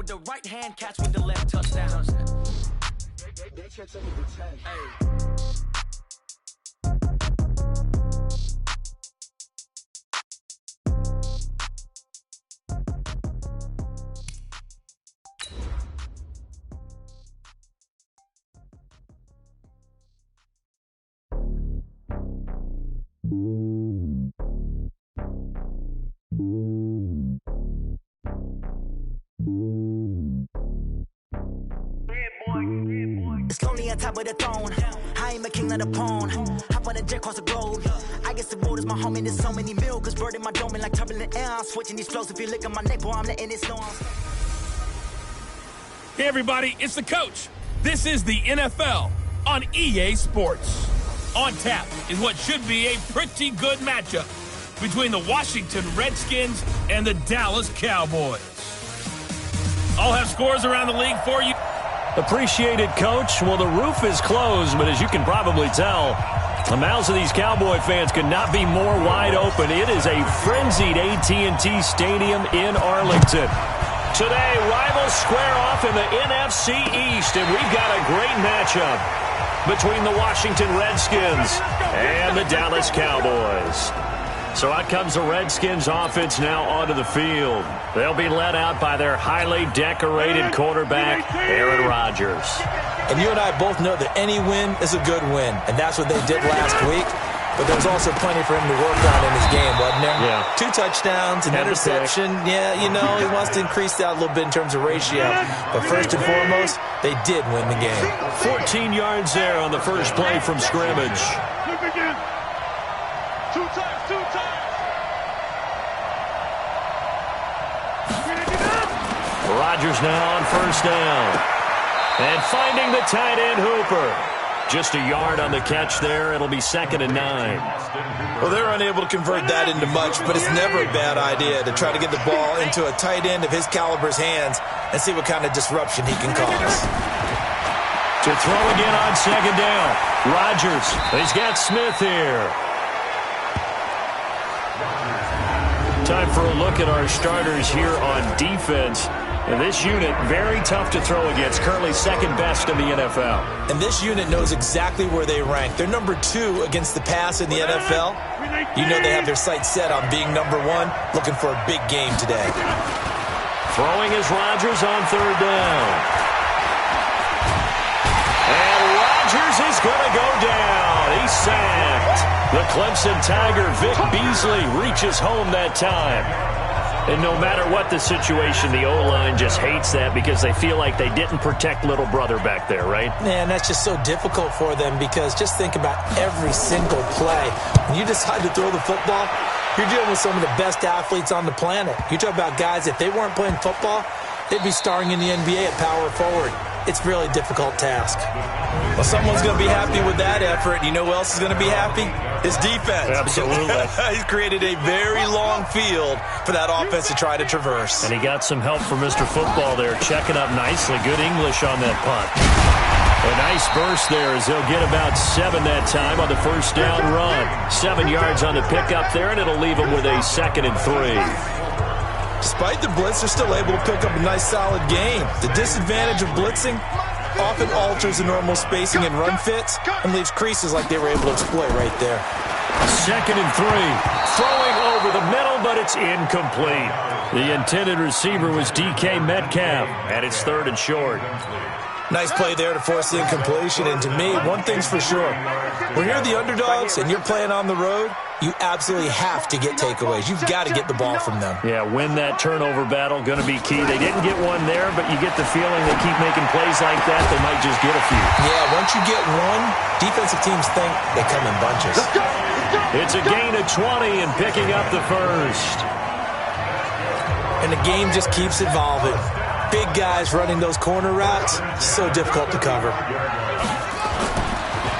with the right hand, catch with the left, touchdown. They check some of the tank. Hey. It's lonely on top of the throne. I am a king of the pawn. Hop on a jet across the globe. I guess the road is my home and there's so many milkers bird in my dome and like turbulent air. I'm switching these flows. If you look at my neck, boy, I'm letting it snow. Hey everybody, it's the coach. This is the NFL on EA Sports. On tap is what should be a pretty good matchup between the Washington Redskins and the Dallas Cowboys. I'll have scores around the league for you. Appreciate it, Coach. Well, the roof is closed, but as you can probably tell, the mouths of these Cowboy fans could not be more wide open. It is a frenzied AT&T Stadium in Arlington. Today, rivals square off in the NFC East, and we've got a great matchup between the Washington Redskins and the Dallas Cowboys. So out comes the Redskins offense now onto the field. They'll be led out by their highly decorated quarterback, Aaron Rodgers. And you and I both know that any win is a good win, and that's what they did last week. But there was also plenty for him to work on in his game, wasn't there? Yeah. 2 touchdowns, an interception. Yeah, you know, he wants to increase that a little bit in terms of ratio. But first and foremost, they did win the game. 14 yards there on the first play from scrimmage. Two times. Rodgers now on first down. And finding the tight end Hooper. Just a yard on the catch there. It'll be 2nd and 9. Well, they're unable to convert that into much, but it's never a bad idea to try to get the ball into a tight end of his caliber's hands and see what kind of disruption he can cause. To throw again on 2nd down. Rodgers. He's got Smith here. Time for a look at our starters here on defense. And this unit, very tough to throw against. Currently 2nd best in the NFL. And this unit knows exactly where they rank. They're number 2 against the pass in the NFL. You know they have their sights set on being number 1, looking for a big game today. Throwing is Rodgers on 3rd down. And Rodgers is going to go down. He's sacked. The Clemson Tiger, Vic Beasley, reaches home that time. And no matter what the situation, the O-line just hates that because they feel like they didn't protect little brother back there, right? Man, that's just so difficult for them because just think about every single play. When you decide to throw the football, you're dealing with some of the best athletes on the planet. You talk about guys, if they weren't playing football, they'd be starring in the NBA at power forward. It's a really difficult task. Well, someone's going to be happy with that effort. You know who else is going to be happy? His defense. Absolutely. He's created a very long field for that offense to try to traverse. And he got some help from Mr. Football there, checking up nicely. Good English on that punt. A nice burst there as they'll get about 7 that time on the first down run. 7 yards on the pickup there, and it'll leave them with a 2nd and 3. Despite the blitz, they're still able to pick up a nice, solid gain. The disadvantage of blitzing often alters the normal spacing and run fits and leaves creases like they were able to exploit right there. 2nd and 3. Throwing over the middle, but it's incomplete. The intended receiver was DK Metcalf, and it's 3rd and short. Nice play there to force the incompletion. And to me, one thing's for sure. When you're the underdogs and you're playing on the road, you absolutely have to get takeaways. You've got to get the ball from them. Yeah, win that turnover battle, going to be key. They didn't get one there, but you get the feeling they keep making plays like that, they might just get a few. Yeah, once you get one, defensive teams think they come in bunches. It's a gain of 20 and picking up the first. And the game just keeps evolving. Big guys running those corner routes, so difficult to cover.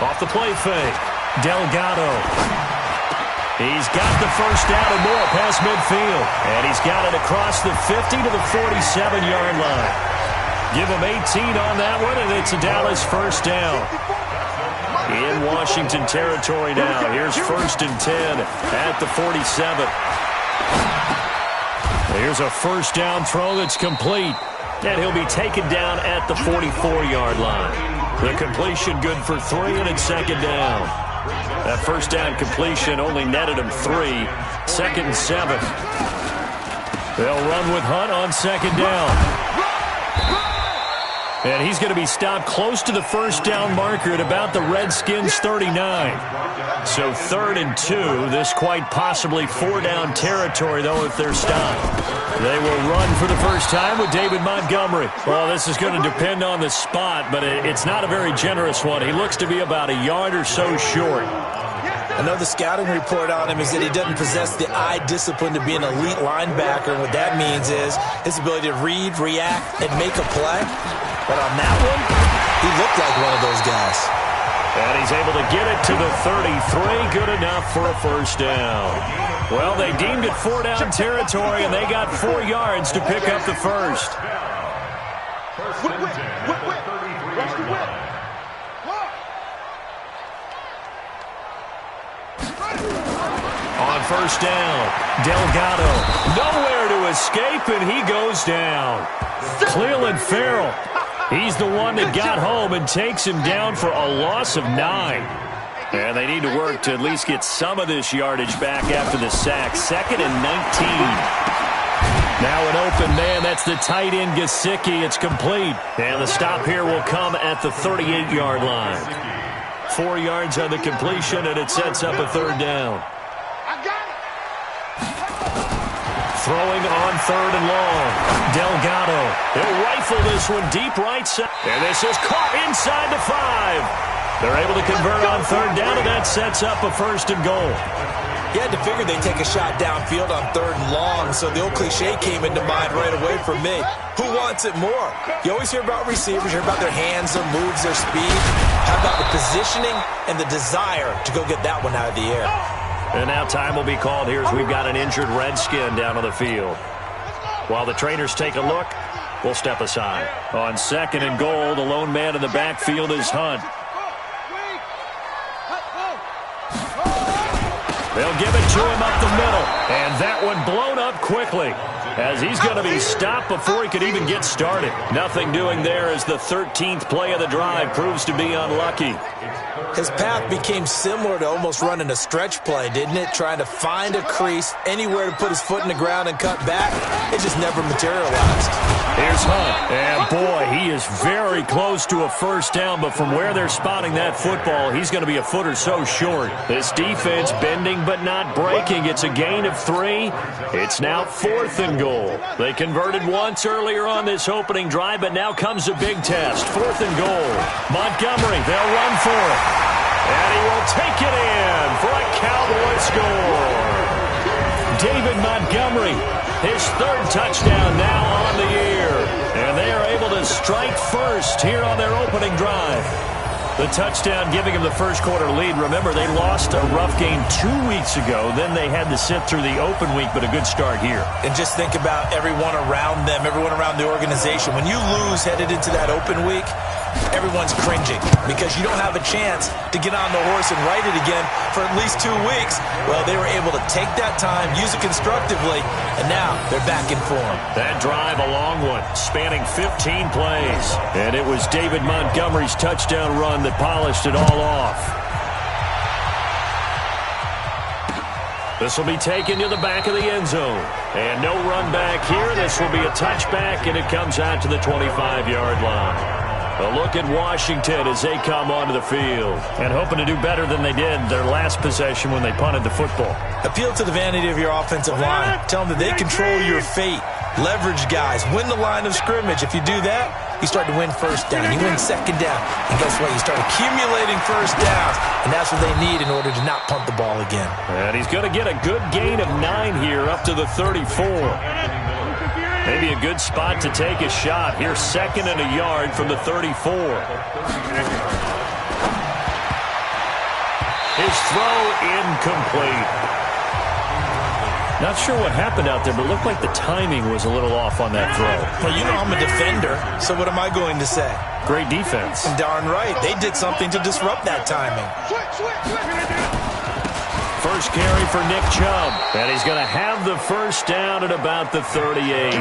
Off the play fake, Delgado. He's got the first down and more past midfield. And he's got it across the 50 to the 47-yard line. Give him 18 on that one, and it's a Dallas first down. In Washington territory now. Here's 1st and 10 at the 47. Here's a first down throw that's complete. And he'll be taken down at the 44-yard line. The completion good for 3, and it's second down. That first down completion only netted him 3. 2nd and 7. They'll run with Hunt on second down. And he's going to be stopped close to the first down marker at about the Redskins' 39. So 3rd and 2. This quite possibly 4-down territory, though, if they're stopped. They will run for the first time with David Montgomery. Well, this is going to depend on the spot, but it's not a very generous one. He looks to be about a yard or so short. I know the scouting report on him is that he doesn't possess the eye discipline to be an elite linebacker. And what that means is his ability to read, react, and make a play. But on that one, he looked like one of those guys. And he's able to get it to the 33. Good enough for a first down. Well, they deemed it 4-down territory, and they got 4 yards to pick up the first. On first down, Delgado. Nowhere to escape, and he goes down. Cleveland Farrell. He's the one that got home and takes him down for a loss of 9. And they need to work to at least get some of this yardage back after the sack. 2nd and 19. Now an open man. That's the tight end, Gesicki. It's complete. And the stop here will come at the 38-yard line. 4 yards on the completion, and it sets up a 3rd down. Throwing on 3rd and long. Delgado. They'll rifle this one deep right side. And this is caught inside the 5. They're able to convert on 3rd down, and that sets up a 1st and goal. You had to figure they'd take a shot downfield on 3rd and long, so the old cliche came into mind right away for me. Who wants it more? You always hear about receivers, you hear about their hands, their moves, their speed. How about the positioning and the desire to go get that one out of the air? And now time will be called here as we've got an injured Redskin down on the field. While the trainers take a look, we'll step aside. On 2nd and goal, the lone man in the backfield is Hunt. They'll give it to him up the middle. And that one blown up quickly as he's going to be stopped before he could even get started. Nothing doing there as the 13th play of the drive proves to be unlucky. His path became similar to almost running a stretch play, didn't it? Trying to find a crease, anywhere to put his foot in the ground and cut back. It just never materialized. Here's Hunt. And boy, he is very close to a first down, but from where they're spotting that football, he's going to be a foot or so short. This defense bending but not breaking. It's a gain of 3. It's now 4th and goal. They converted once earlier on this opening drive, but now comes a big test. 4th and goal. Montgomery, they'll run for it. And he will take it in for a Cowboy score. David Montgomery, his 3rd touchdown now on the year. And they are able to strike first here on their opening drive. The touchdown giving him the first quarter lead. Remember, they lost a rough game 2 weeks ago. Then they had to sit through the open week, but a good start here. And just think about everyone around them, everyone around the organization. When you lose headed into that open week, everyone's cringing because you don't have a chance to get on the horse and ride it again for at least 2 weeks. Well, they were able to take that time, use it constructively, and now they're back in form. That drive, a long one, spanning 15 plays. And it was David Montgomery's touchdown run that polished it all off. This will be taken to the back of the end zone. And no run back here. This will be a touchback, and it comes out to the 25-yard line. A look at Washington as they come onto the field and hoping to do better than they did their last possession when they punted the football. Appeal to the vanity of your offensive line. Tell them that they control your fate. Leverage guys. Win the line of scrimmage. If you do that, you start to win first down. You win second down. And guess what? You start accumulating first downs. And that's what they need in order to not punt the ball again. And he's going to get a good gain of 9 here up to the 34. Maybe a good spot to take a shot. Here's 2nd and a yard from the 34. His throw incomplete. Not sure what happened out there, but it looked like the timing was a little off on that throw. Well, you know I'm a defender, so what am I going to say? Great defense. Darn right. They did something to disrupt that timing. first carry for Nick Chubb. And he's going to have the first down at about the 38.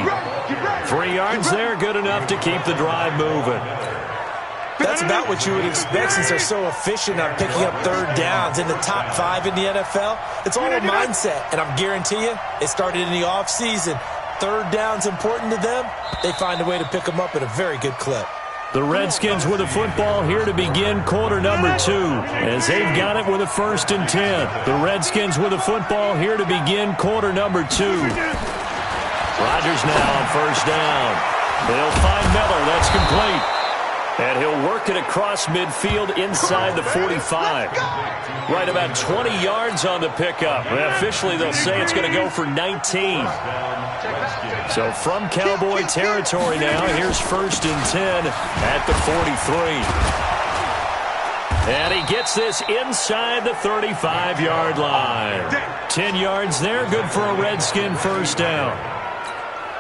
3 yards there, good enough to keep the drive moving. That's about what you would expect since they're so efficient on picking up third downs. In the top 5 in the NFL, it's all a mindset. And I'm guarantee you, it started in the offseason. Third down's important to them. They find a way to pick them up at a very good clip. The Redskins with the football here to begin quarter number 2 as they've got it with a 1st and 10. The Redskins with the football here to begin quarter number 2. Rodgers now on first down. They'll find Miller. That's complete. And he'll work it across midfield inside the 45. Right about 20 yards on the pickup. Officially, they'll say it's going to go for 19. So from Cowboy territory now, here's 1st and 10 at the 43. And he gets this inside the 35-yard line. 10 yards there, good for a Redskin first down.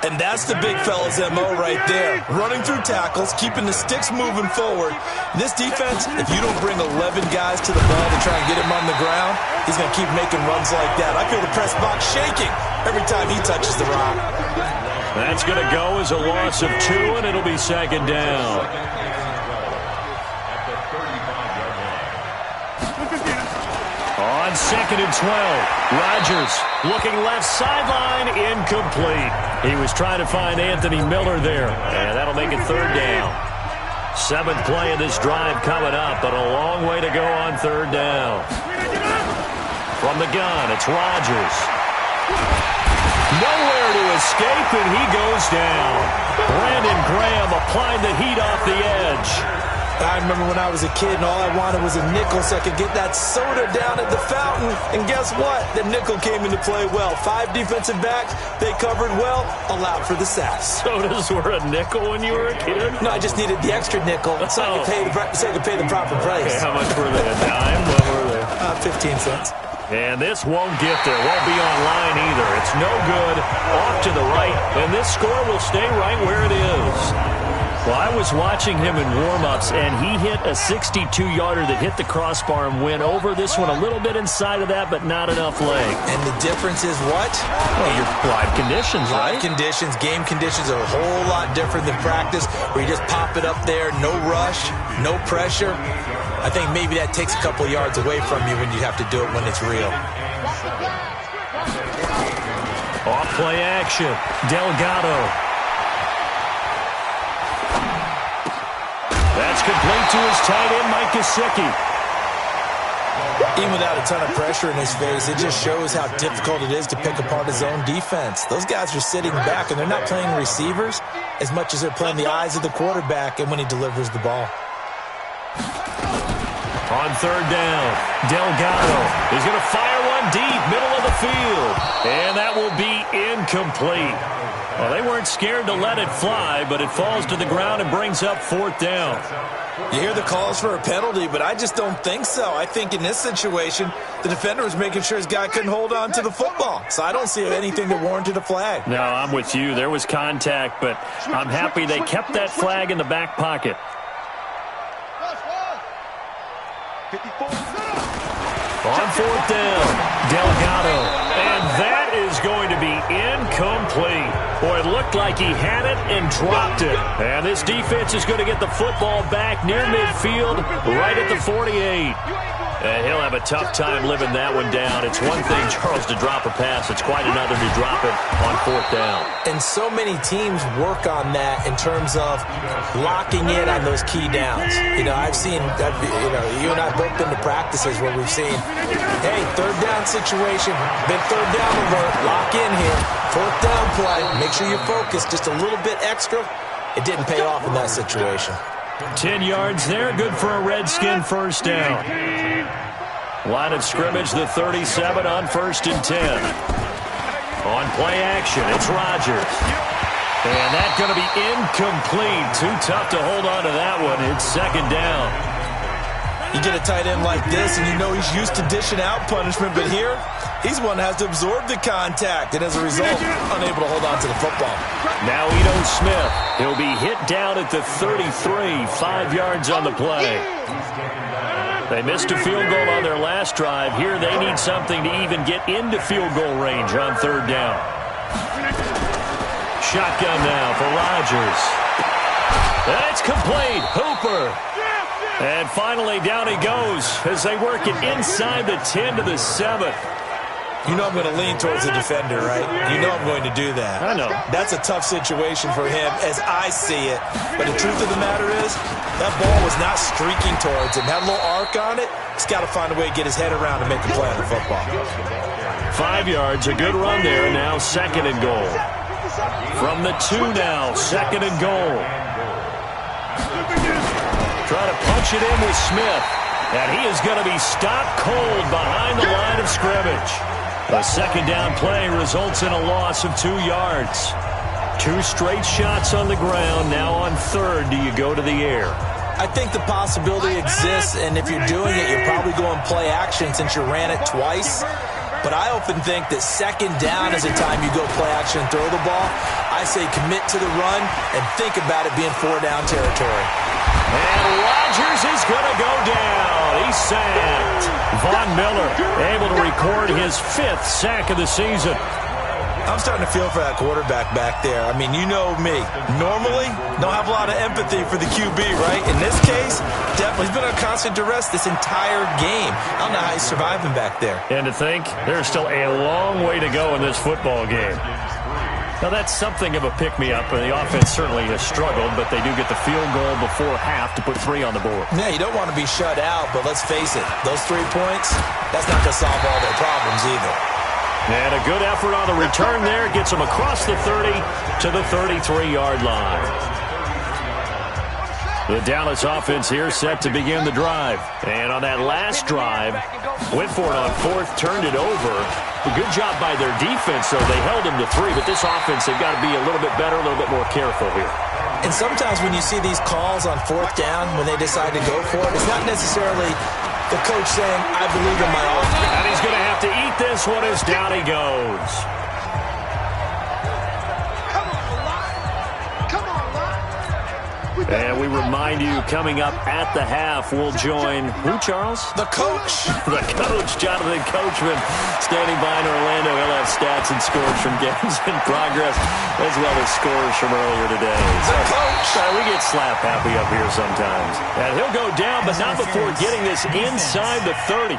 And that's the big fella's MO right there. Running through tackles, keeping the sticks moving forward. This defense, if you don't bring 11 guys to the ball to try and get him on the ground, he's going to keep making runs like that. I feel the press box shaking every time he touches the rock. That's going to go as a loss of 2, and it'll be 2nd down. On 2nd and 12, Rodgers looking left sideline, incomplete. He was trying to find Anthony Miller there, and that'll make it 3rd down. 7th play of this drive coming up, but a long way to go on 3rd down. From the gun, it's Rodgers. Nowhere to escape, and he goes down. Brandon Graham applying the heat off the edge. I remember when I was a kid and all I wanted was a nickel so I could get that soda down at the fountain. And guess what? The nickel came into play well. 5 defensive backs, they covered well, allowed for the sacks. Sodas were a nickel when you were a kid? No, I just needed the extra nickel so I could pay the proper price. Okay, how much were they? A dime? What were they? 15 cents. And this won't get there. Won't be online either. It's no good. Off to the right. And this score will stay right where it is. Well, I was watching him in warm-ups, and he hit a 62-yarder that hit the crossbar and went over this one a little bit inside of that, but not enough leg. And the difference is what? Well, your live conditions, right? Live conditions, game conditions are a whole lot different than practice, where you just pop it up there, no rush, no pressure. I think maybe that takes a couple of yards away from you when you have to do it when it's real. Off play action. Delgado. That's complete to his tight end, Mike Gesicki. Even without a ton of pressure in his face, it just shows how difficult it is to pick apart his own defense. Those guys are sitting back, and they're not playing receivers as much as they're playing the eyes of the quarterback and when he delivers the ball. On 3rd down, Delgado is going to fire one deep, middle of the field. And that will be incomplete. Well, they weren't scared to let it fly, but it falls to the ground and brings up 4th down. You hear the calls for a penalty, but I just don't think so. I think in this situation, the defender was making sure his guy couldn't hold on to the football. So I don't see anything that warranted a flag. No, I'm with you. There was contact, but I'm happy they kept that flag in the back pocket. On 4th down, Delgado. And that is going to be incomplete. Boy, it looked like he had it and dropped it. And this defense is going to get the football back near midfield, right at the 48. And he'll have a tough time living that one down. It's one thing, Charles, to drop a pass. It's quite another to drop it on 4th down. And so many teams work on that in terms of locking in on those key downs. You know, I've seen, you and I both been to practices where we've seen, hey, 3rd down situation, big 3rd down alert, lock in here, 4th down play, make sure you're focused just a little bit extra. It didn't pay off in that situation. 10 yards there, good for a Redskin first down. Line of scrimmage, the 37 on 1st and 10. On play action, it's Rodgers. And that's going to be incomplete. Too tough to hold on to that one. It's 2nd down. You get a tight end like this, and you know he's used to dishing out punishment, but here, he's one that has to absorb the contact, and as a result, unable to hold on to the football. Now Ito Smith. He'll be hit down at the 33, 5 yards on the play. They missed a field goal on their last drive. Here they need something to even get into field goal range on third down. Shotgun now for Rodgers. It's complete. Hooper. And finally down he goes as they work it inside the 10 to the 7. You know I'm going to lean towards the defender, right? You know I'm going to do that. I know. That's a tough situation for him as I see it. But the truth of the matter is, that ball was not streaking towards him. Had a little arc on it. He's got to find a way to get his head around and make a play on the football. 5 yards, a good run there. Now second and goal. From the 2 now, second and goal. Try to punch it in with Smith. And he is going to be stopped cold behind the line of scrimmage. A second down play results in a loss of 2 yards. 2 straight shots on the ground. Now on third, do you go to the air? I think the possibility exists, and if you're doing it, you're probably going play action since you ran it twice. But I often think that second down is the time you go play action and throw the ball. I say commit to the run and think about it being 4-down territory. And Rodgers is going to go down. He's sacked. Von Miller able to record his 5th sack of the season. I'm starting to feel for that quarterback back there. I mean, you know me. Normally, don't have a lot of empathy for the QB, right? In this case, definitely. He's been under constant duress this entire game. I don't know how he's surviving back there. And to think, there's still a long way to go in this football game. Now, that's something of a pick-me-up, and the offense certainly has struggled, but they do get the field goal before half to put 3 on the board. Yeah, you don't want to be shut out, but let's face it, those 3 points, that's not going to solve all their problems either. And a good effort on the return there gets them across the 30 to the 33-yard line. The Dallas offense here set to begin the drive. And on that last drive, went for it on 4th, turned it over. A good job by their defense, though. They held him to 3, but this offense, they've got to be a little bit better, a little bit more careful here. And sometimes when you see these calls on 4th down, when they decide to go for it, it's not necessarily the coach saying, I believe in my offense. And he's going to have to eat this one as down he goes. And we remind you, coming up at the half, we'll join who, Charles? The coach. The coach, Jonathan Coachman, standing by in Orlando. He'll have stats and scores from games in progress, as well as scores from earlier today. The coach. We get slap happy up here sometimes. And he'll go down, but not before getting this inside the 30.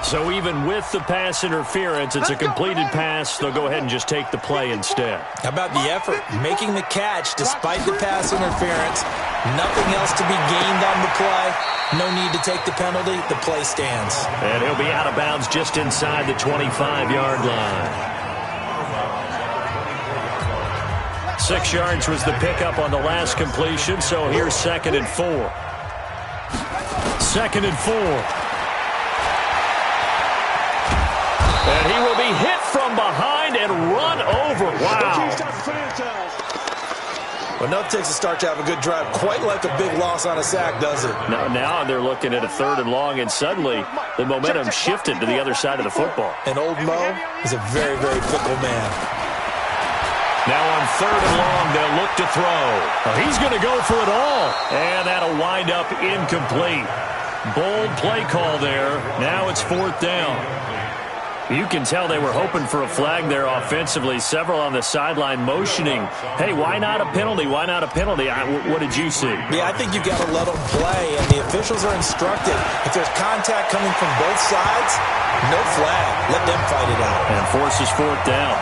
So even with the pass interference, it's a completed pass. They'll go ahead and just take the play instead. How about the effort? Making the catch despite the pass interference. Nothing else to be gained on the play. No need to take the penalty. The play stands. And he'll be out of bounds just inside the 25-yard line. 6 yards was the pickup on the last completion, so here's 2nd and 4. 2nd and 4. And he will be hit from behind and run over. Wow. Well, nothing takes a start to have a good drive. Quite like a big loss on a sack, does it? Now they're looking at a 3rd and long, and suddenly the momentum shifted to the other side of the football. And old Mo is a very, very fickle man. Now on 3rd and long, they'll look to throw. He's going to go for it all. And that'll wind up incomplete. Bold play call there. Now it's 4th down. You can tell they were hoping for a flag there offensively. Several on the sideline motioning, hey, why not a penalty? Why not a penalty? What did you see? Yeah, I think you've got to let them play, and the officials are instructed. If there's contact coming from both sides, no flag. Let them fight it out. And forces 4th down.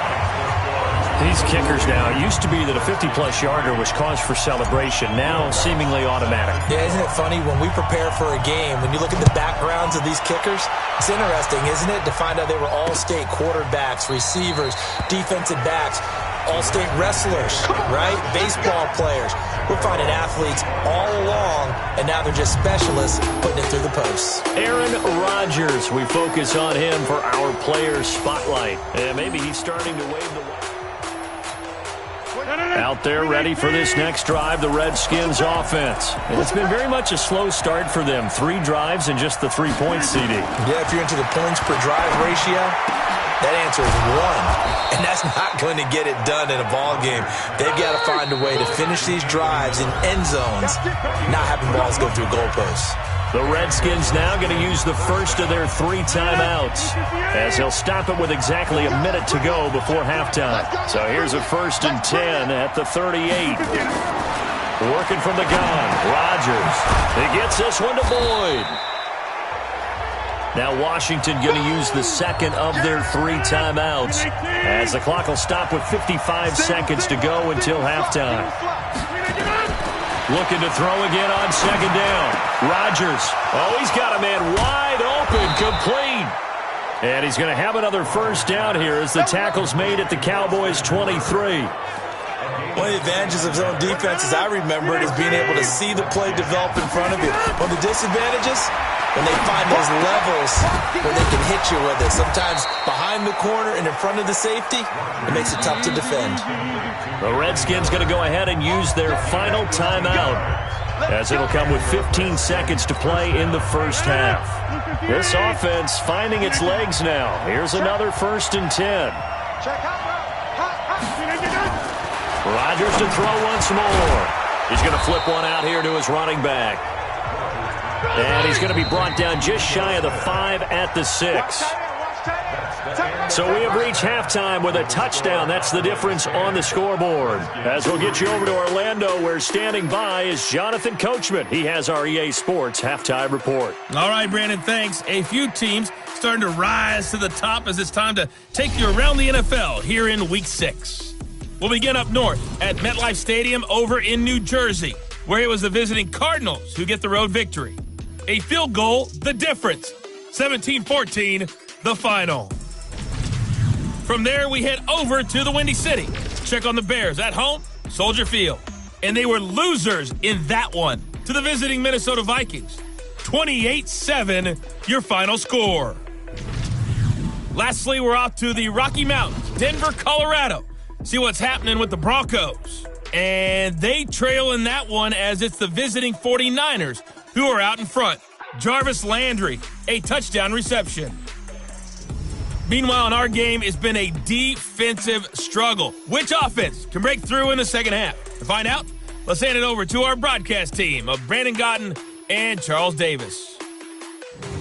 These kickers now, it used to be that a 50-plus yarder was cause for celebration. Now seemingly automatic. Yeah, isn't it funny? When we prepare for a game, when you look at the backgrounds of these kickers, it's interesting, isn't it, to find out they were all-state quarterbacks, receivers, defensive backs, all-state wrestlers, right? Baseball players. We're finding athletes all along, and now they're just specialists putting it through the posts. Aaron Rodgers, we focus on him for our Players Spotlight. And maybe he's starting to wave the white. Out there ready for this next drive, the Redskins offense. And it's been very much a slow start for them. 3 drives and just the 3 points, CD. Yeah, if you're into the points per drive ratio, That answer is 1. And that's not going to get it done in a ball game. They've got to find a way to finish these drives in end zones, not having balls go through goalposts. The Redskins now going to use the first of their 3 timeouts as they'll stop it with exactly a minute to go before halftime. So here's a 1st and 10 at the 38. Working from the gun, Rodgers. He gets this one to Boyd. Now Washington going to use the second of their 3 timeouts as the clock will stop with 55 seconds to go until halftime. Looking to throw again on 2nd down. Rodgers. Oh, he's got a man wide open, complete. And he's going to have another 1st down here as the tackle's made at the Cowboys' 23. One of the advantages of zone defense, as I remember it, is being able to see the play develop in front of you. One of the disadvantages, when they find those levels where they can hit you with it. Sometimes behind the corner and in front of the safety, it makes it tough to defend. The Redskins going to go ahead and use their final timeout as it'll come with 15 seconds to play in the first half. This offense finding its legs now. Here's another 1st and 10. Rodgers to throw once more. He's going to flip one out here to his running back. And he's going to be brought down just shy of the 5 at the 6. So we have reached halftime with a touchdown. That's the difference on the scoreboard. As we'll get you over to Orlando, where standing by is Jonathan Coachman. He has our EA Sports halftime report. All right, Brandon, thanks. A few teams starting to rise to the top as it's time to take you around the NFL here in Week 6. We'll begin up north at MetLife Stadium over in New Jersey, where it was the visiting Cardinals who get the road victory. A field goal, the difference. 17-14, the final. From there, we head over to the Windy City. Check on the Bears at home, Soldier Field. And they were losers in that one to the visiting Minnesota Vikings. 28-7, your final score. Lastly, we're off to the Rocky Mountains, Denver, Colorado. See what's happening with the Broncos. And they trail in that one as it's the visiting 49ers who are out in front. Jarvis Landry, a touchdown reception. Meanwhile, in our game, it's been a defensive struggle. Which offense can break through in the second half? To find out, let's hand it over to our broadcast team of Brandon Gotten and Charles Davis.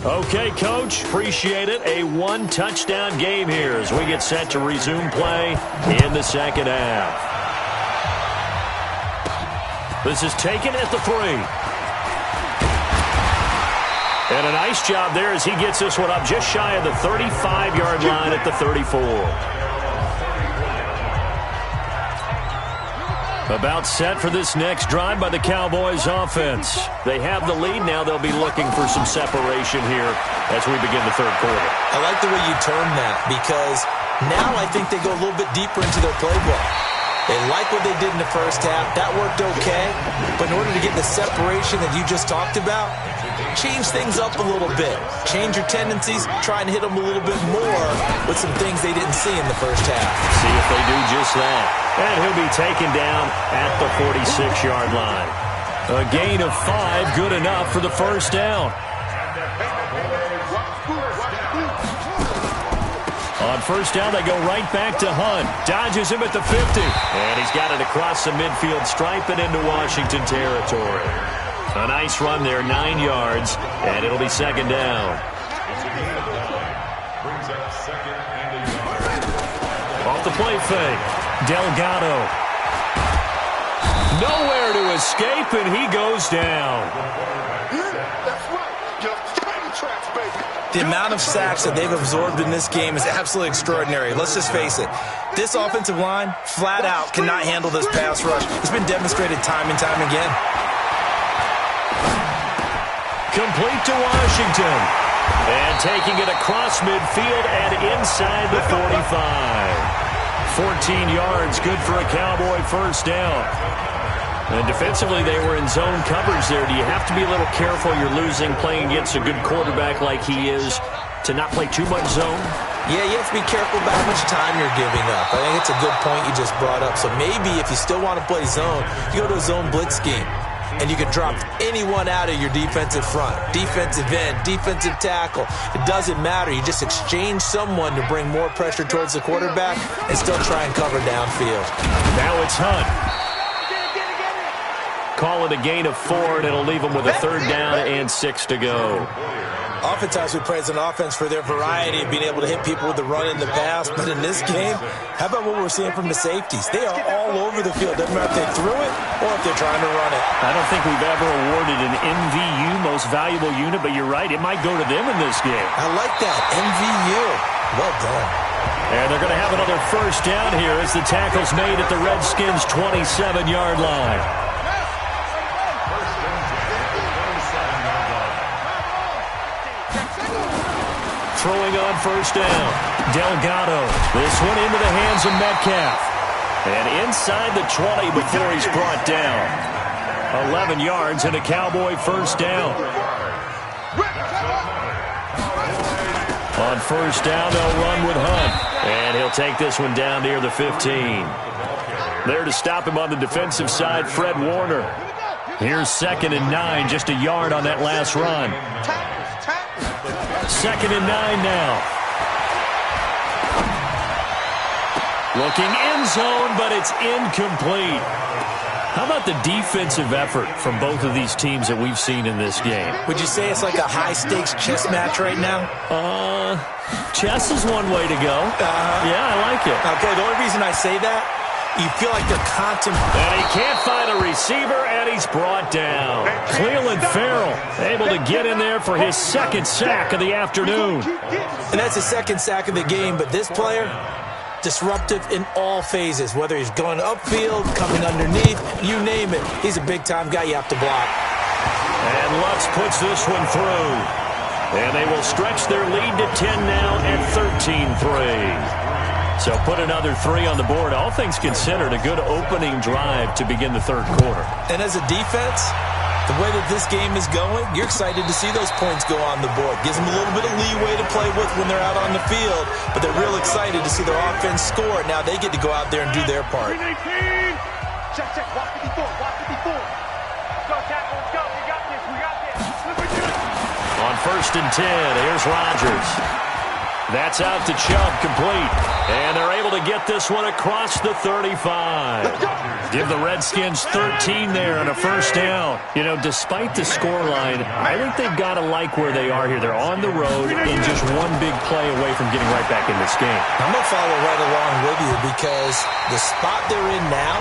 Okay, Coach, appreciate it. A 1-touchdown game here as we get set to resume play in the second half. This is taken at the 3. And a nice job there as he gets this one up just shy of the 35-yard line at the 34. About set for this next drive by the Cowboys offense. They have the lead now. They'll be looking for some separation here as we begin the third quarter. I like the way you term that because now I think they go a little bit deeper into their playbook. They like what they did in the first half. That worked okay. But in order to get the separation that you just talked about, change things up a little bit. Change your tendencies. Try and hit them a little bit more with some things they didn't see in the first half. See if they do just that. And he'll be taken down at the 46-yard line. A gain of 5, good enough for the first down. On first down, they go right back to Hunt. Dodges him at the 50. And he's got it across the midfield stripe and into Washington territory. A nice run there, 9 yards, and it'll be second down. Off the play fake. Delgado. Nowhere to escape, and he goes down. The amount of sacks that they've absorbed in this game is absolutely extraordinary. Let's just face it. This offensive line, flat out, cannot handle this pass rush. It's been demonstrated time and time again. Complete to Washington. And taking it across midfield and inside the 45. 14 yards, good for a Cowboy first down. And defensively, they were in zone coverage there. Do you have to be a little careful? You're losing, playing against a good quarterback like he is, to not play too much zone? Yeah, you have to be careful about how much time you're giving up. I think it's a good point you just brought up. So maybe if you still want to play zone, you go to a zone blitz scheme. and you can drop anyone out of your defensive front. Defensive end, defensive tackle. It doesn't matter. You just exchange someone to bring more pressure towards the quarterback and still try and cover downfield. Now it's Hunt. Call it a gain of 4, and it'll leave them with a 3rd down and 6 to go. Oftentimes we praise an offense for their variety of being able to hit people with the run in the pass, but in this game, how about what we're seeing from the safeties? They are all over the field. Doesn't matter if they threw it or if they're trying to run it. I don't think we've ever awarded an MVU, most valuable unit, but you're right, it might go to them in this game. I like that, MVU. Well done. And they're going to have another 1st down here as the tackle's made at the Redskins' 27-yard line. Throwing on 1st down. Delgado. This one into the hands of Metcalf. And inside the 20 before he's brought down. 11 yards and a Cowboy 1st down. On 1st down, they'll run with Hunt. And he'll take this one down near the 15. There to stop him on the defensive side, Fred Warner. Here's 2nd and 9, just a yard on that last run. 2nd and 9 now. Looking end zone, but it's incomplete. How about the defensive effort from both of these teams that we've seen in this game? Would you say it's like a high-stakes chess match right now? Chess is one way to go. Yeah, I like it. Okay, the only reason I say that, you feel like they're contemplating. And he can't find a receiver, and he's brought down. Cleveland Farrell able to get in there for his 2nd sack of the afternoon. And that's the 2nd sack of the game, but this player, disruptive in all phases, whether he's going upfield, coming underneath, you name it. He's a big-time guy you have to block. And Lutz puts this one through. And they will stretch their lead to 10 now at 13-3. So put another 3 on the board. All things considered, a good opening drive to begin the 3rd quarter. And as a defense, the way that this game is going, you're excited to see those points go on the board. Gives them a little bit of leeway to play with when they're out on the field, but they're real excited to see their offense score. Now they get to go out there and do their part. Check. Watch 54. Let's go, tackle. Let's go. We got this. On 1st and 10, here's Rodgers. That's out to Chubb, complete. And they're able to get this one across the 35. Give the Redskins 13 there and a 1st down. You know, despite the scoreline, I think they've got to like where they are here. They're on the road and just one big play away from getting right back in this game. I'm going to follow right along with you because the spot they're in now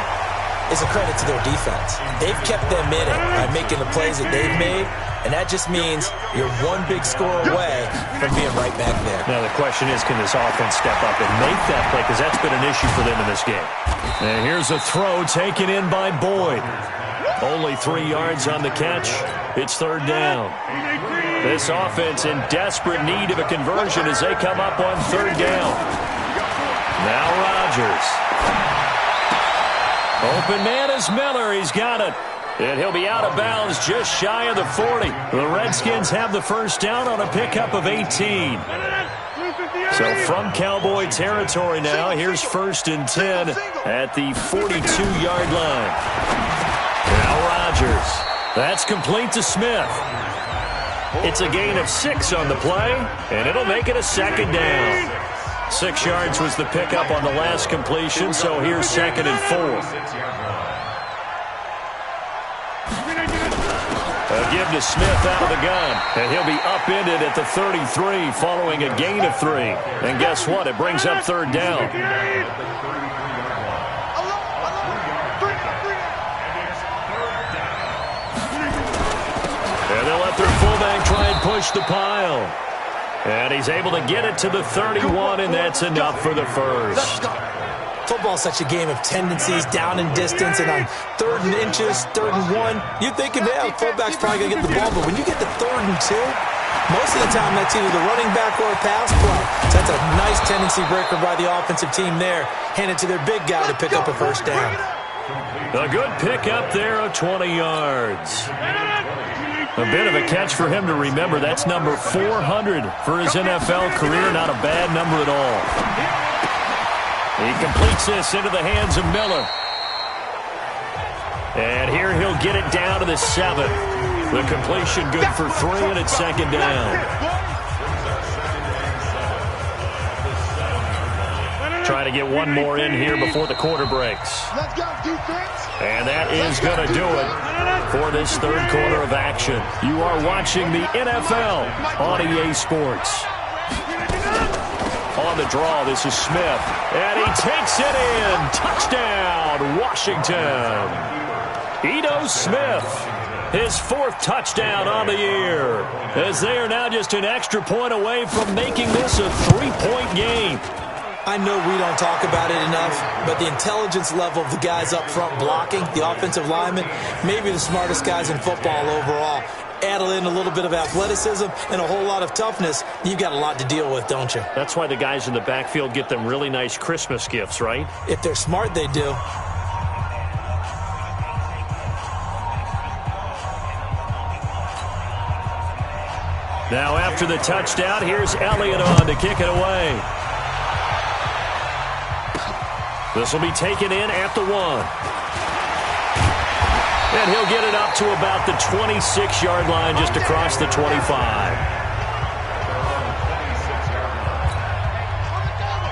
is a credit to their defense. They've kept them in it by making the plays that they've made, and that just means you're one big score away from being right back there. Now the question is, can this offense step up and make that play? Because that's been an issue for them in this game. And here's a throw taken in by Boyd. Only 3 yards on the catch. It's 3rd down. This offense in desperate need of a conversion as they come up on 3rd down. Now Rodgers. Open man is Miller. He's got it. And he'll be out of bounds just shy of the 40. The Redskins have the 1st down on a pickup of 18. So from Cowboy territory now, here's 1st and 10 at the 42-yard line. Now Rodgers. That's complete to Smith. It's a gain of 6 on the play, and it'll make it a 2nd down. 6 yards was the pickup on the last completion, so here's 2nd and 4. A give to Smith out of the gun, and he'll be upended at the 33 following a gain of 3. And guess what? It brings up 3rd down. And they'll let their fullback try and push the pile. And he's able to get it to the 31, and that's enough for the 1st. Football's such a game of tendencies, down in distance, and on 3rd and inches, 3rd and 1, you're thinking, yeah, fullback's probably going to get the ball, but when you get to 3rd and 2, most of the time that's either the running back or a pass play. So that's a nice tendency breaker by the offensive team there. Hand it to their big guy to pick up a 1st down. A good pickup there of 20 yards. A bit of a catch for him to remember. That's number 400 for his NFL career. Not a bad number at all. He completes this into the hands of Miller. And here he'll get it down to the 7. The completion good for 3, and it's second down. Trying to get one more in here before the quarter breaks. Let's go, defense. And that is going to do it for this third quarter of action. You are watching the NFL on EA Sports. On the draw, this is Smith. And he takes it in. Touchdown, Washington. Ito Smith, his 4th touchdown on the year, as they are now just an extra point away from making this a 3-point game. I know we don't talk about it enough, but the intelligence level of the guys up front blocking, the offensive linemen, maybe the smartest guys in football overall. Add in a little bit of athleticism and a whole lot of toughness, you've got a lot to deal with, don't you? That's why the guys in the backfield get them really nice Christmas gifts, right? If they're smart, they do. Now after the touchdown, here's Elliott on to kick it away. This will be taken in at the 1. And he'll get it up to about the 26-yard line, just across the 25.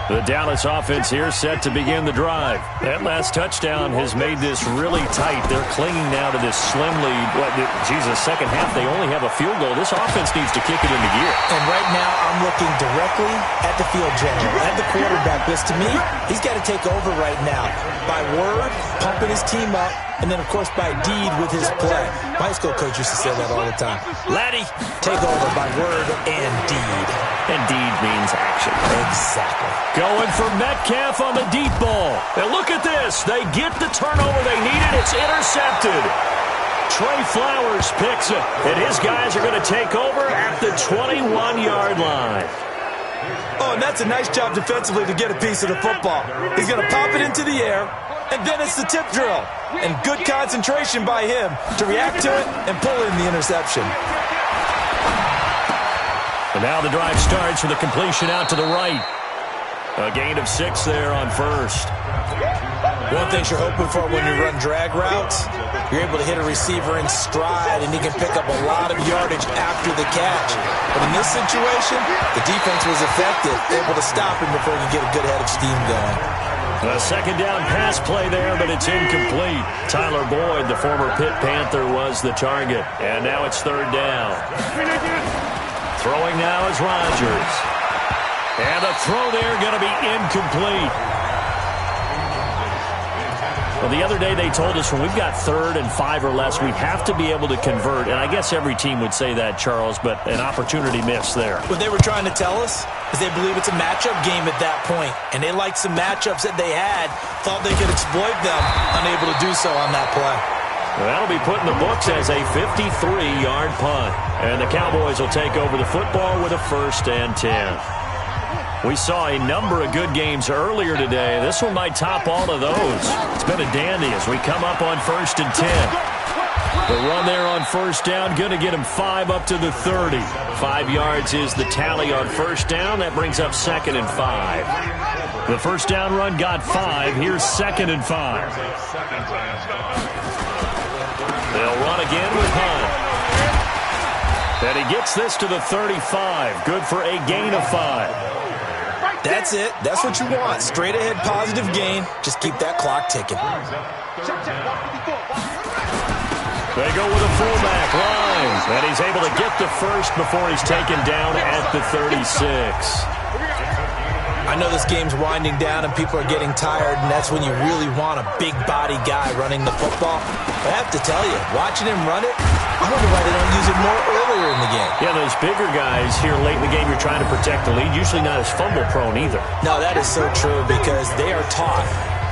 The Dallas offense here set to begin the drive. That last touchdown has made this really tight. They're clinging now to this slim lead. Second half, they only have a field goal. This offense needs to kick it into gear. And right now, I'm looking directly at the field general, at the quarterback. Because to me, he's got to take over right now. By word, pumping his team up, and then, of course, by deed with his play. My high school coach used to say that all the time. Laddie, take over by word and deed. And deed means action. Exactly. Going for Metcalf on the deep ball. And look at this. They get the turnover they needed. It's intercepted. Trey Flowers picks it. And his guys are going to take over at the 21-yard line. Oh, and that's a nice job defensively to get a piece of the football. He's going to pop it into the air, and then it's the tip drill. And good concentration by him to react to it and pull in the interception. And now the drive starts with a completion out to the right. A gain of 6 there on first. One thing you're hoping for when you run drag routes, you're able to hit a receiver in stride, and he can pick up a lot of yardage after the catch. But in this situation, the defense was effective, able to stop him before he could get a good head of steam going. A second down pass play there, but it's incomplete. Tyler Boyd, the former Pitt Panther, was the target. And now it's third down. Throwing now is Rogers. And the throw there going to be incomplete. Well, the other day they told us when we've got 3rd and 5 or less, we have to be able to convert. And I guess every team would say that, Charles, but an opportunity missed there. What they were trying to tell us is they believe it's a matchup game at that point. And they liked some matchups that they had, thought they could exploit them, unable to do so on that play. Well, that'll be put in the books as a 53-yard punt. And the Cowboys will take over the football with a 1st and 10. We saw a number of good games earlier today. This one might top all of those. It's been a dandy as we come up on 1st and 10. The run there on first down, going to get him 5 up to the 30. 5 yards is the tally on first down. That brings up 2nd and 5. The first down run got 5. Here's 2nd and 5. They'll run again with Hunt. And he gets this to the 35. Good for a gain of 5. That's it. That's what you want. Straight ahead positive gain. Just keep that clock ticking. They go with a fullback line. And he's able to get the first before he's taken down at the 36. I know this game's winding down and people are getting tired, and that's when you really want a big body guy running the football. But I have to tell you, watching him run it, I wonder why they don't use it more earlier in the game. Yeah, those bigger guys here late in the game, you're trying to protect the lead, usually not as fumble prone either. No, that is so true because they are taught.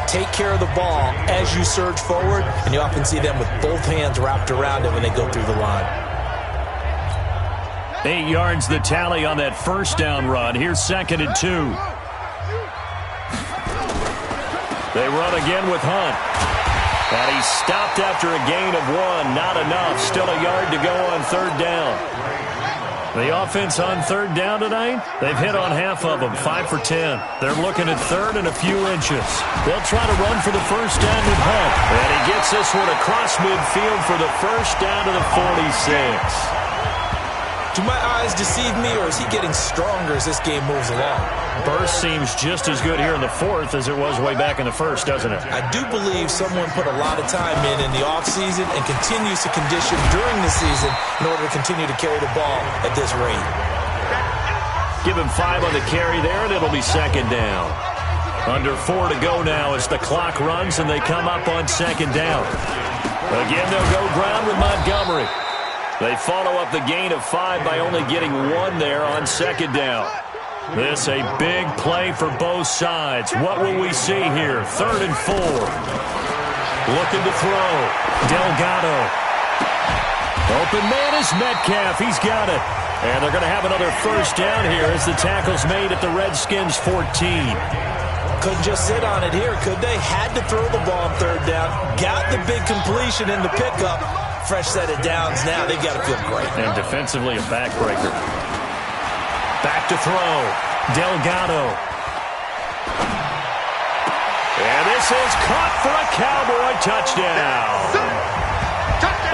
Take care of the ball as you surge forward, and you often see them with both hands wrapped around it when they go through the line. 8 yards the tally on that first down run. Here's 2nd and 2. They run again with Hunt. And he's stopped after a gain of 1. Not enough. Still a yard to go on 3rd down. The offense on third down tonight, they've hit on half of them, 5 for 10. They're looking at third and a few inches. They'll try to run for the first down with Hunt. And he gets this one across midfield for the first down to the 46. Do my eyes deceive me, or is he getting stronger as this game moves along? Burst seems just as good here in the fourth as it was way back in the first, doesn't it? I do believe someone put a lot of time in the offseason and continues to condition during the season in order to continue to carry the ball at this rate. Give him 5 on the carry there, and it'll be second down. Under 4 to go now as the clock runs and they come up on second down. Again, they'll go ground with Montgomery. They follow up the gain of 5 by only getting 1 there on second down. This a big play for both sides. What will we see here? 3rd and 4. Looking to throw. Delgado. Open man is Metcalf. He's got it. And they're going to have another first down here as the tackle's made at the Redskins 14. Couldn't just sit on it here, could they? Had to throw the ball on third down. Got the big completion in the pickup. Fresh set of downs now. They've got to feel great. And defensively a backbreaker. Back to throw. Delgado. And this is caught for a Cowboy touchdown.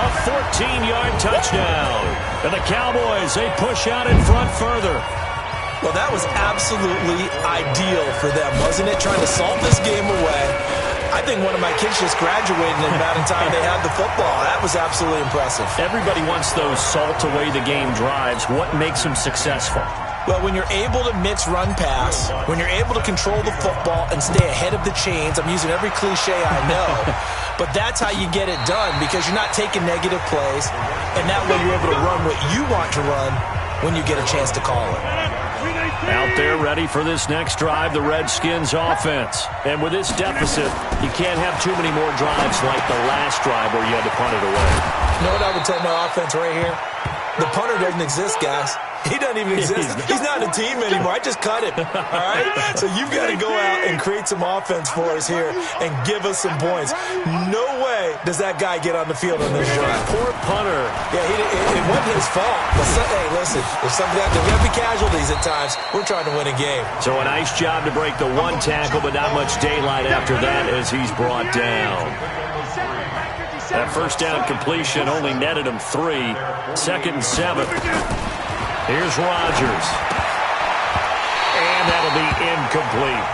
A 14-yard touchdown. And the Cowboys, they push out in front further. Well, that was absolutely ideal for them, wasn't it? Trying to salt this game away. I think one of my kids just graduated in the amount of time they had the football. That was absolutely impressive. Everybody wants those salt-away-the-game drives. What makes them successful? Well, when you're able to mix run-pass, when you're able to control the football and stay ahead of the chains, I'm using every cliche I know, but that's how you get it done because you're not taking negative plays, and that way you're able to run what you want to run when you get a chance to call it. Out there ready for this next drive, the Redskins offense. And with this deficit, you can't have too many more drives like the last drive where you had to punt it away. You know what I would tell my offense right here? The punter doesn't exist, guys. He doesn't even exist. He's not a team anymore. I just cut him. All right? So you've got to go out and create some offense for us here and give us some points. No way does that guy get on the field on this drive. Poor punter. Yeah, it wasn't his fault. But hey, listen, there's going to be casualties at times. We're trying to win a game. So a nice job to break the one tackle, but not much daylight after that as he's brought down. That first down completion only netted him 3. 2nd and 7. Here's Rodgers. And that'll be incomplete.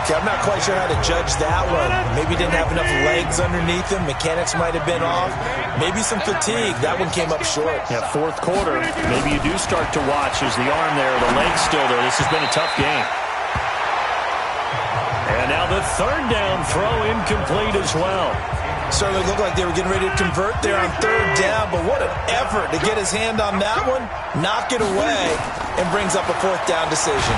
Okay, I'm not quite sure how to judge that one. Maybe didn't have enough legs underneath him. Mechanics might have been off. Maybe some fatigue. That one came up short. Yeah, 4th quarter. Maybe you do start to watch as the arm there, the leg's still there. This has been a tough game. And now the 3rd down throw incomplete as well. Certainly looked like they were getting ready to convert there on 3rd down, but what an effort to get his hand on that one, knock it away, and brings up a 4th down decision.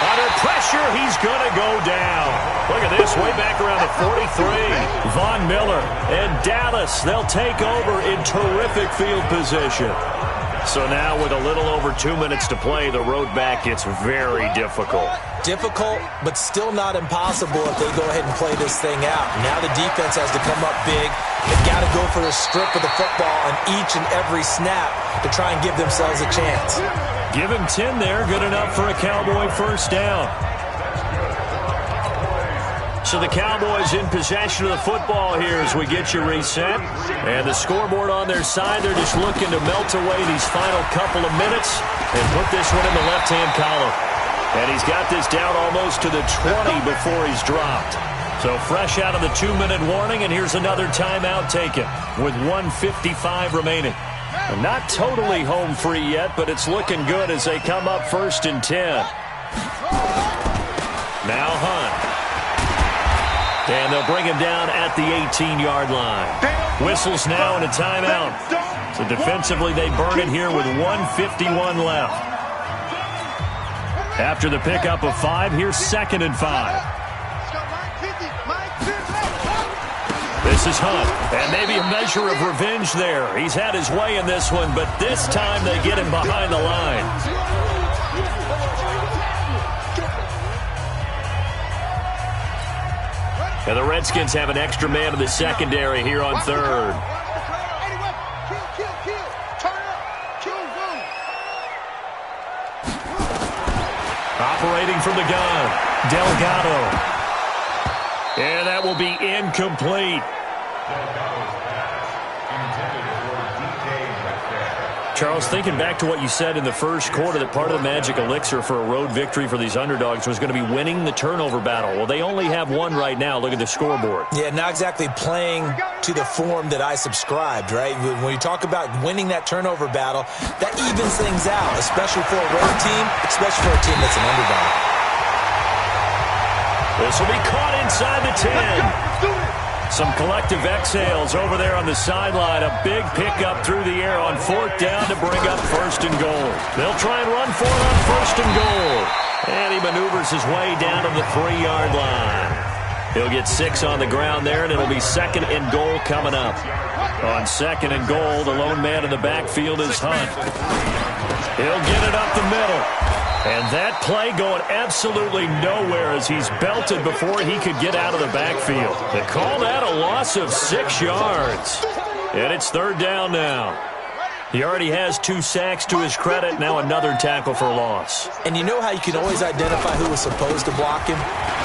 Under pressure, he's going to go down. Look at this, way back around the 43. Von Miller and Dallas, they'll take over in terrific field position. So now with a little over 2 minutes to play, the road back gets very difficult. Difficult, but still not impossible if they go ahead and play this thing out. Now the defense has to come up big. They've got to go for the strip of the football on each and every snap to try and give themselves a chance. Give him 10 there, good enough for a Cowboy first down. So the Cowboys in possession of the football here as we get you reset. And the scoreboard on their side, they're just looking to melt away these final couple of minutes and put this one in the left-hand column. And he's got this down almost to the 20 before he's dropped. So fresh out of the 2-minute warning, and here's another timeout taken with 1:55 remaining. And not totally home free yet, but it's looking good as they come up 1st and 10. Now Hunt. And they'll bring him down at the 18-yard line. Whistles now and a timeout. So defensively, they burn it here with 1:51 left. After the pickup of 5, here's 2nd and 5. This is Hunt, and maybe a measure of revenge there. He's had his way in this one, but this time they get him behind the line. And the Redskins have an extra man in the secondary here on 3rd. operating from the gun. Delgado. And that will be incomplete. Charles, thinking back to what you said in the first quarter, that part of the magic elixir for a road victory for these underdogs was going to be winning the turnover battle. Well, they only have one right now. Look at the scoreboard. Yeah, not exactly playing to the form that I subscribed, right? When you talk about winning that turnover battle, that evens things out, especially for a road team, especially for a team that's an underdog. This will be caught inside the 10. Some collective exhales over there on the sideline. A big pickup through the air on 4th down to bring up 1st and goal. They'll try and run for it on 1st and goal. And he maneuvers his way down to the 3-yard line. He'll get 6 on the ground there, and it'll be 2nd and goal coming up. On 2nd and goal, the lone man in the backfield is Hunt. He'll get it up the middle. And that play going absolutely nowhere as he's belted before he could get out of the backfield. They call that a loss of 6 yards. And it's 3rd down now. He already has 2 sacks to his credit. Now another tackle for loss. And you know how you can always identify who was supposed to block him?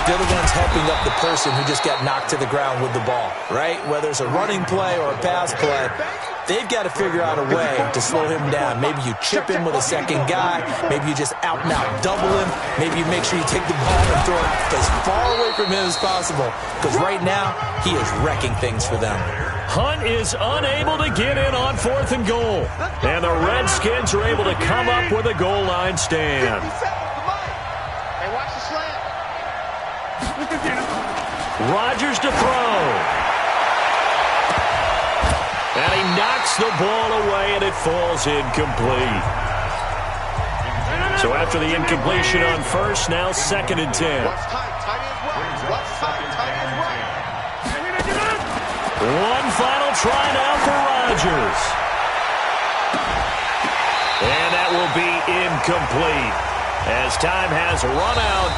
They're the ones helping up the person who just got knocked to the ground with the ball, right? Whether it's a running play or a pass play, they've got to figure out a way to slow him down. Maybe you chip him with a second guy. Maybe you just out-and-out double him. Maybe you make sure you take the ball and throw it as far away from him as possible. Because right now, he is wrecking things for them. Hunt is unable to get in on 4th and goal. And the Redskins are able to come up with a goal line stand. Hey, watch the slant. Rodgers to throw. And he knocks the ball away, and it falls incomplete. So after the incompletion on 1st, now 2nd and 10. What's tight? Tight ends right. What's tight? Tight ends right. One final try now for Rodgers. And that will be incomplete as time has run out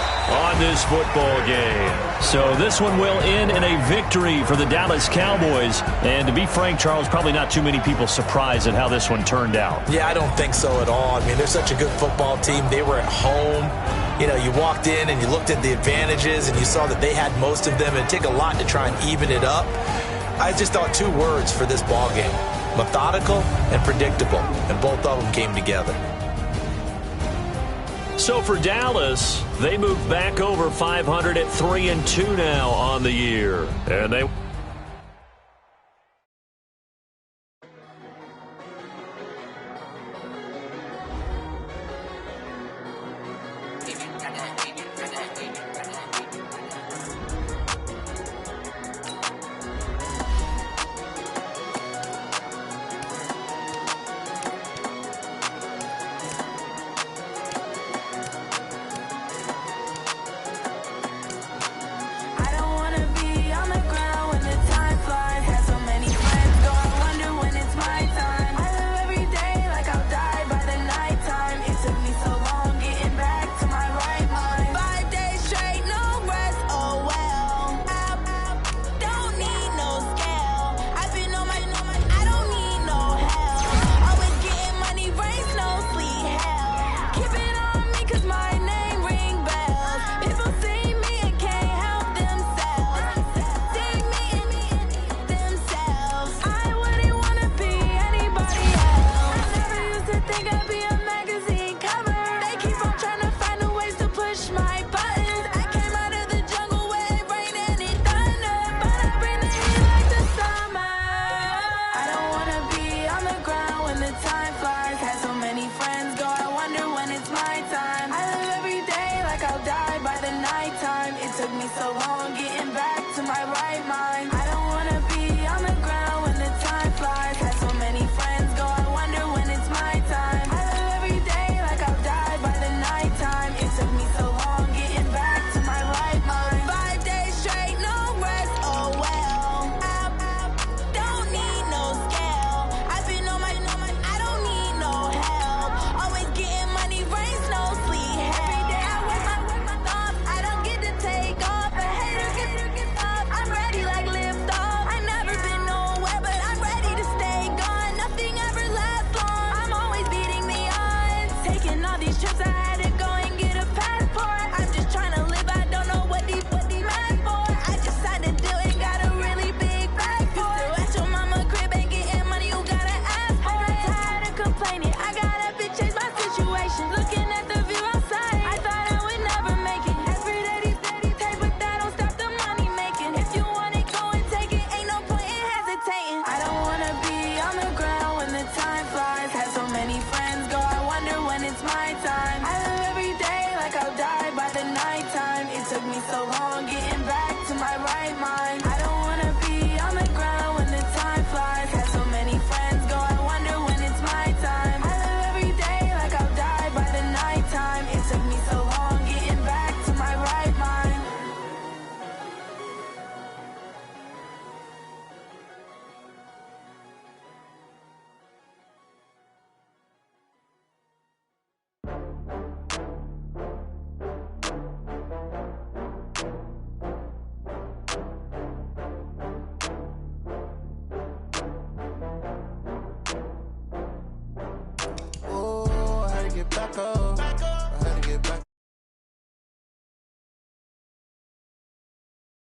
on this football game. So this one will end in a victory for the Dallas Cowboys. And to be frank, Charles, probably not too many people surprised at how this one turned out. Yeah, I don't think so at all. I mean, they're such a good football team. They were at home. You know, you walked in and you looked at the advantages and you saw that they had most of them. It'd take a lot to try and even it up. I just thought 2 words for this ball game: methodical and predictable, and both of them came together. So for Dallas, they move back over 500 at 3-2 now on the year, and they like live my time.